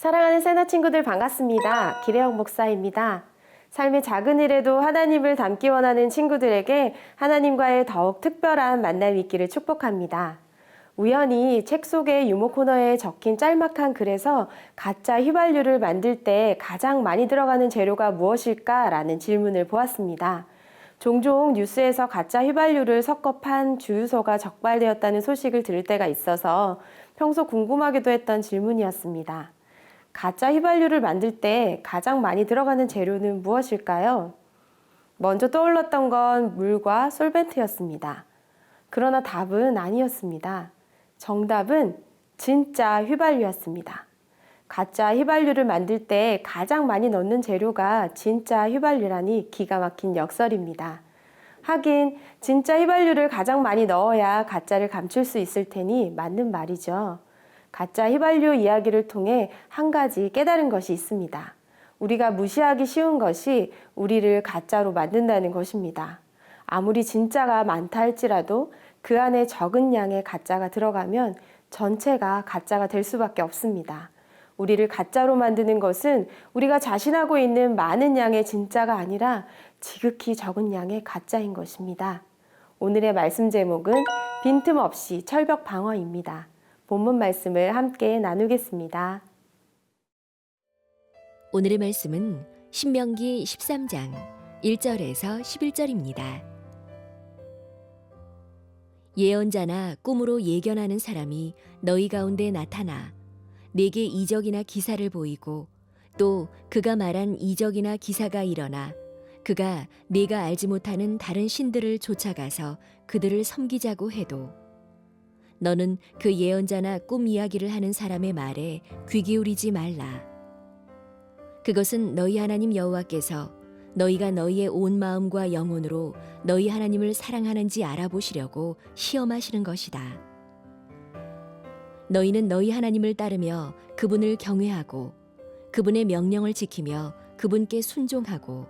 사랑하는 새나 친구들 반갑습니다. 기래영 목사입니다. 삶의 작은 일에도 하나님을 닮기 원하는 친구들에게 하나님과의 더욱 특별한 만남이 있기를 축복합니다. 우연히 책 속의 유머 코너에 적힌 짤막한 글에서 가짜 휘발유를 만들 때 가장 많이 들어가는 재료가 무엇일까라는 질문을 보았습니다. 종종 뉴스에서 가짜 휘발유를 섞어 판 주유소가 적발되었다는 소식을 들을 때가 있어서 평소 궁금하기도 했던 질문이었습니다. 가짜 휘발유를 만들 때 가장 많이 들어가는 재료는 무엇일까요? 먼저 떠올랐던 건 물과 솔벤트였습니다. 그러나 답은 아니었습니다. 정답은 진짜 휘발유였습니다. 가짜 휘발유를 만들 때 가장 많이 넣는 재료가 진짜 휘발유라니 기가 막힌 역설입니다. 하긴 진짜 휘발유를 가장 많이 넣어야 가짜를 감출 수 있을 테니 맞는 말이죠. 가짜 휘발유 이야기를 통해 한 가지 깨달은 것이 있습니다. 우리가 무시하기 쉬운 것이 우리를 가짜로 만든다는 것입니다. 아무리 진짜가 많다 할지라도 그 안에 적은 양의 가짜가 들어가면 전체가 가짜가 될 수밖에 없습니다. 우리를 가짜로 만드는 것은 우리가 자신하고 있는 많은 양의 진짜가 아니라 지극히 적은 양의 가짜인 것입니다. 오늘의 말씀 제목은 빈틈없이 철벽 방어입니다. 본문 말씀을 함께 나누겠습니다. 오늘의 말씀은 신명기 13장 1절에서 11절입니다. 예언자나 꿈으로 예견하는 사람이 너희 가운데 나타나 내게 이적이나 기사를 보이고 또 그가 말한 이적이나 기사가 일어나 그가 네가 알지 못하는 다른 신들을 쫓아가서 그들을 섬기자고 해도 너는 그 예언자나 꿈 이야기를 하는 사람의 말에 귀 기울이지 말라. 그것은 너희 하나님 여호와께서 너희가 너희의 온 마음과 영혼으로 너희 하나님을 사랑하는지 알아보시려고 시험하시는 것이다. 너희는 너희 하나님을 따르며 그분을 경외하고 그분의 명령을 지키며 그분께 순종하고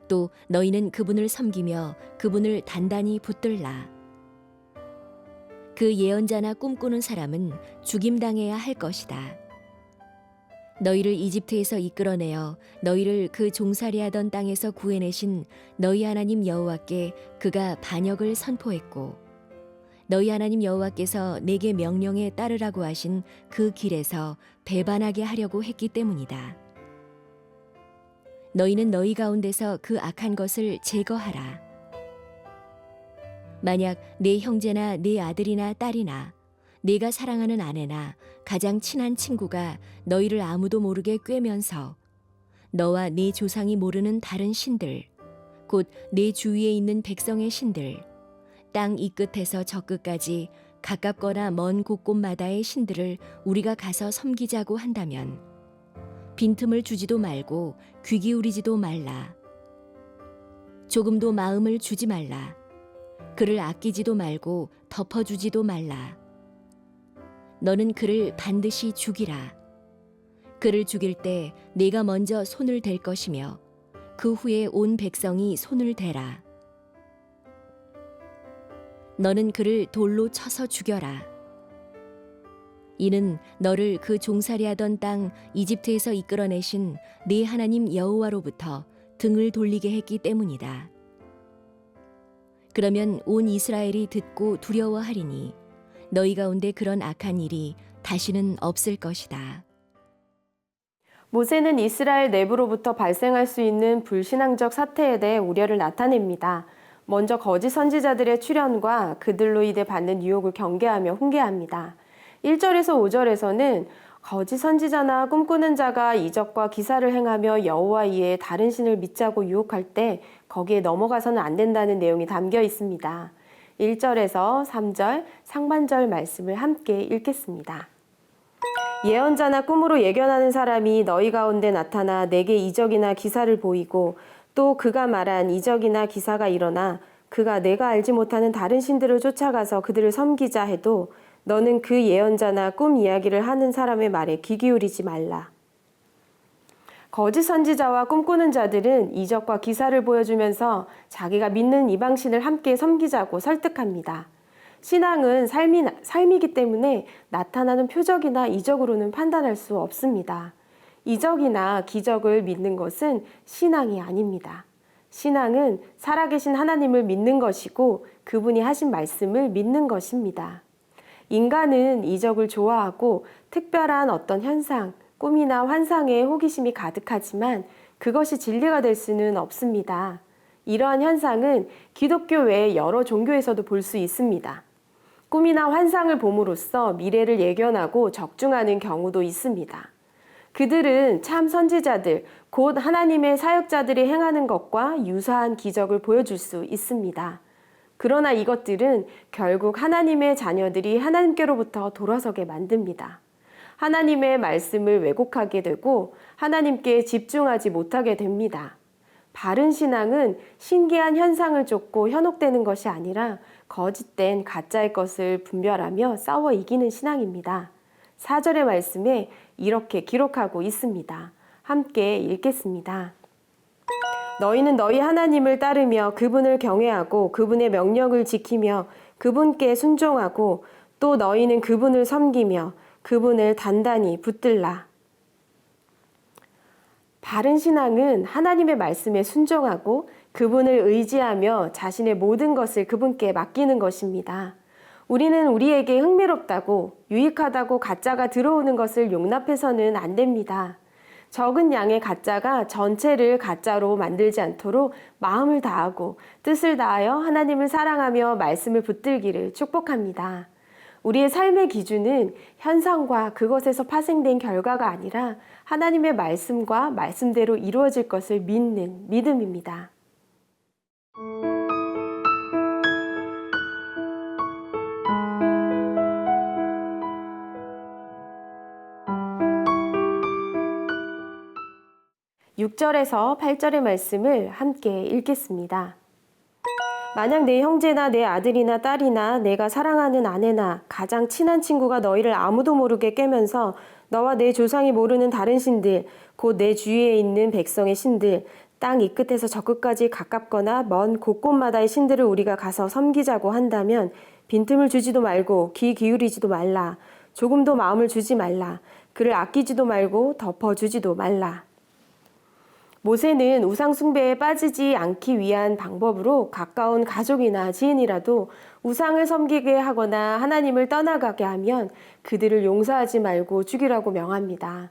또 너희는 그분을 섬기며 그분을 단단히 붙들라. 그 예언자나 꿈꾸는 사람은 죽임당해야 할 것이다. 너희를 이집트에서 이끌어내어 너희를 그 종살이하던 땅에서 구해내신 너희 하나님 여호와께 그가 반역을 선포했고 너희 하나님 여호와께서 내게 명령에 따르라고 하신 그 길에서 배반하게 하려고 했기 때문이다. 너희는 너희 가운데서 그 악한 것을 제거하라. 만약 네 형제나 네 아들이나 딸이나 네가 사랑하는 아내나 가장 친한 친구가 너희를 아무도 모르게 꿰면서 너와 네 조상이 모르는 다른 신들, 곧 네 주위에 있는 백성의 신들, 땅 이 끝에서 저 끝까지 가깝거나 먼 곳곳마다의 신들을 우리가 가서 섬기자고 한다면 빈틈을 주지도 말고 귀 기울이지도 말라. 조금도 마음을 주지 말라. 그를 아끼지도 말고 덮어주지도 말라. 너는 그를 반드시 죽이라. 그를 죽일 때 네가 먼저 손을 댈 것이며 그 후에 온 백성이 손을 대라. 너는 그를 돌로 쳐서 죽여라. 이는 너를 그 종살이하던 땅 이집트에서 이끌어내신 네 하나님 여호와로부터 등을 돌리게 했기 때문이다. 그러면 온 이스라엘이 듣고 두려워하리니 너희 가운데 그런 악한 일이 다시는 없을 것이다. 모세는 이스라엘 내부로부터 발생할 수 있는 불신앙적 사태에 대해 우려를 나타냅니다. 먼저 거짓 선지자들의 출현과 그들로 인해 받는 유혹을 경계하며 훈계합니다. 1절에서 5절에서는 거짓 선지자나 꿈꾸는 자가 이적과 기사를 행하며 여호와 이외에 다른 신을 믿자고 유혹할 때 거기에 넘어가서는 안 된다는 내용이 담겨 있습니다. 1절에서 3절 상반절 말씀을 함께 읽겠습니다. 예언자나 꿈으로 예견하는 사람이 너희 가운데 나타나 내게 이적이나 기사를 보이고 또 그가 말한 이적이나 기사가 일어나 그가 내가 알지 못하는 다른 신들을 쫓아가서 그들을 섬기자 해도 너는 그 예언자나 꿈 이야기를 하는 사람의 말에 귀 기울이지 말라. 거짓 선지자와 꿈꾸는 자들은 이적과 기사를 보여주면서 자기가 믿는 이방신을 함께 섬기자고 설득합니다. 신앙은 삶이기 때문에 나타나는 표적이나 이적으로는 판단할 수 없습니다. 이적이나 기적을 믿는 것은 신앙이 아닙니다. 신앙은 살아계신 하나님을 믿는 것이고 그분이 하신 말씀을 믿는 것입니다. 인간은 이적을 좋아하고 특별한 어떤 현상, 꿈이나 환상에 호기심이 가득하지만 그것이 진리가 될 수는 없습니다. 이러한 현상은 기독교 외 여러 종교에서도 볼 수 있습니다. 꿈이나 환상을 봄으로써 미래를 예견하고 적중하는 경우도 있습니다. 그들은 참 선지자들, 곧 하나님의 사역자들이 행하는 것과 유사한 기적을 보여줄 수 있습니다. 그러나 이것들은 결국 하나님의 자녀들이 하나님께로부터 돌아서게 만듭니다. 하나님의 말씀을 왜곡하게 되고 하나님께 집중하지 못하게 됩니다. 바른 신앙은 신기한 현상을 쫓고 현혹되는 것이 아니라 거짓된 가짜의 것을 분별하며 싸워 이기는 신앙입니다. 4절의 말씀에 이렇게 기록하고 있습니다. 함께 읽겠습니다. 너희는 너희 하나님을 따르며 그분을 경외하고 그분의 명령을 지키며 그분께 순종하고 또 너희는 그분을 섬기며 그분을 단단히 붙들라. 바른 신앙은 하나님의 말씀에 순종하고 그분을 의지하며 자신의 모든 것을 그분께 맡기는 것입니다. 우리는 우리에게 흥미롭다고 유익하다고 가짜가 들어오는 것을 용납해서는 안 됩니다. 적은 양의 가짜가 전체를 가짜로 만들지 않도록 마음을 다하고 뜻을 다하여 하나님을 사랑하며 말씀을 붙들기를 축복합니다. 우리의 삶의 기준은 현상과 그것에서 파생된 결과가 아니라 하나님의 말씀과 말씀대로 이루어질 것을 믿는 믿음입니다. (6절에서) (8절의) 말씀을 함께 읽겠습니다. 만약 내 형제나 내 아들이나 딸이나 내가 사랑하는 아내나 가장 친한 친구가 너희를 아무도 모르게 꿰면서 너와 내 조상이 모르는 다른 신들, 곧 내 주위에 있는 백성의 신들, 땅 이 끝에서 저 끝까지 가깝거나 먼 곳곳마다의 신들을 우리가 가서 섬기자고 한다면 빈틈을 주지도 말고 귀 기울이지도 말라. 조금도 마음을 주지 말라. 그를 아끼지도 말고 덮어주지도 말라. 모세는 우상 숭배에 빠지지 않기 위한 방법으로 가까운 가족이나 지인이라도 우상을 섬기게 하거나 하나님을 떠나가게 하면 그들을 용서하지 말고 죽이라고 명합니다.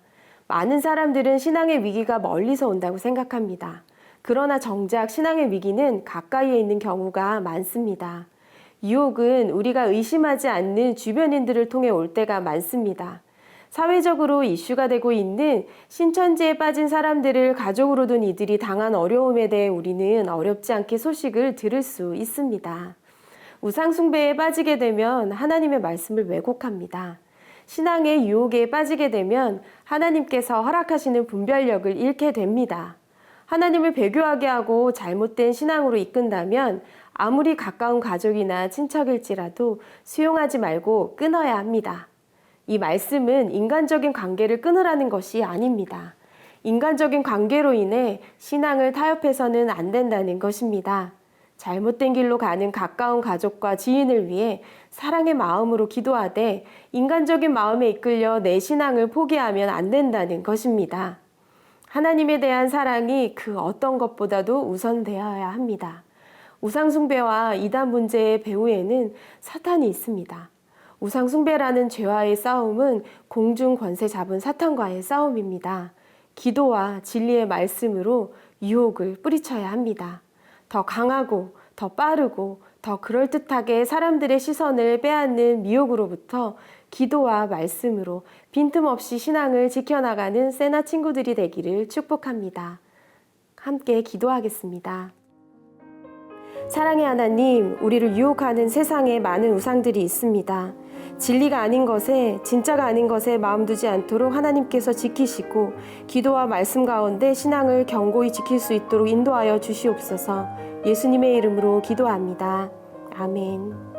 많은 사람들은 신앙의 위기가 멀리서 온다고 생각합니다. 그러나 정작 신앙의 위기는 가까이에 있는 경우가 많습니다. 유혹은 우리가 의심하지 않는 주변인들을 통해 올 때가 많습니다. 사회적으로 이슈가 되고 있는 신천지에 빠진 사람들을 가족으로 둔 이들이 당한 어려움에 대해 우리는 어렵지 않게 소식을 들을 수 있습니다. 우상 숭배에 빠지게 되면 하나님의 말씀을 왜곡합니다. 신앙의 유혹에 빠지게 되면 하나님께서 허락하시는 분별력을 잃게 됩니다. 하나님을 배교하게 하고 잘못된 신앙으로 이끈다면 아무리 가까운 가족이나 친척일지라도 수용하지 말고 끊어야 합니다. 이 말씀은 인간적인 관계를 끊으라는 것이 아닙니다. 인간적인 관계로 인해 신앙을 타협해서는 안 된다는 것입니다. 잘못된 길로 가는 가까운 가족과 지인을 위해 사랑의 마음으로 기도하되 인간적인 마음에 이끌려 내 신앙을 포기하면 안 된다는 것입니다. 하나님에 대한 사랑이 그 어떤 것보다도 우선되어야 합니다. 우상 숭배와 이단 문제의 배후에는 사탄이 있습니다. 우상 숭배라는 죄와의 싸움은 공중 권세 잡은 사탄과의 싸움입니다. 기도와 진리의 말씀으로 유혹을 뿌리쳐야 합니다. 더 강하고 더 빠르고 더 그럴듯하게 사람들의 시선을 빼앗는 미혹으로부터 기도와 말씀으로 빈틈없이 신앙을 지켜나가는 세나 친구들이 되기를 축복합니다. 함께 기도하겠습니다. 사랑의 하나님, 우리를 유혹하는 세상에 많은 우상들이 있습니다. 진리가 아닌 것에, 진짜가 아닌 것에 마음 두지 않도록 하나님께서 지키시고 기도와 말씀 가운데 신앙을 견고히 지킬 수 있도록 인도하여 주시옵소서. 예수님의 이름으로 기도합니다. 아멘.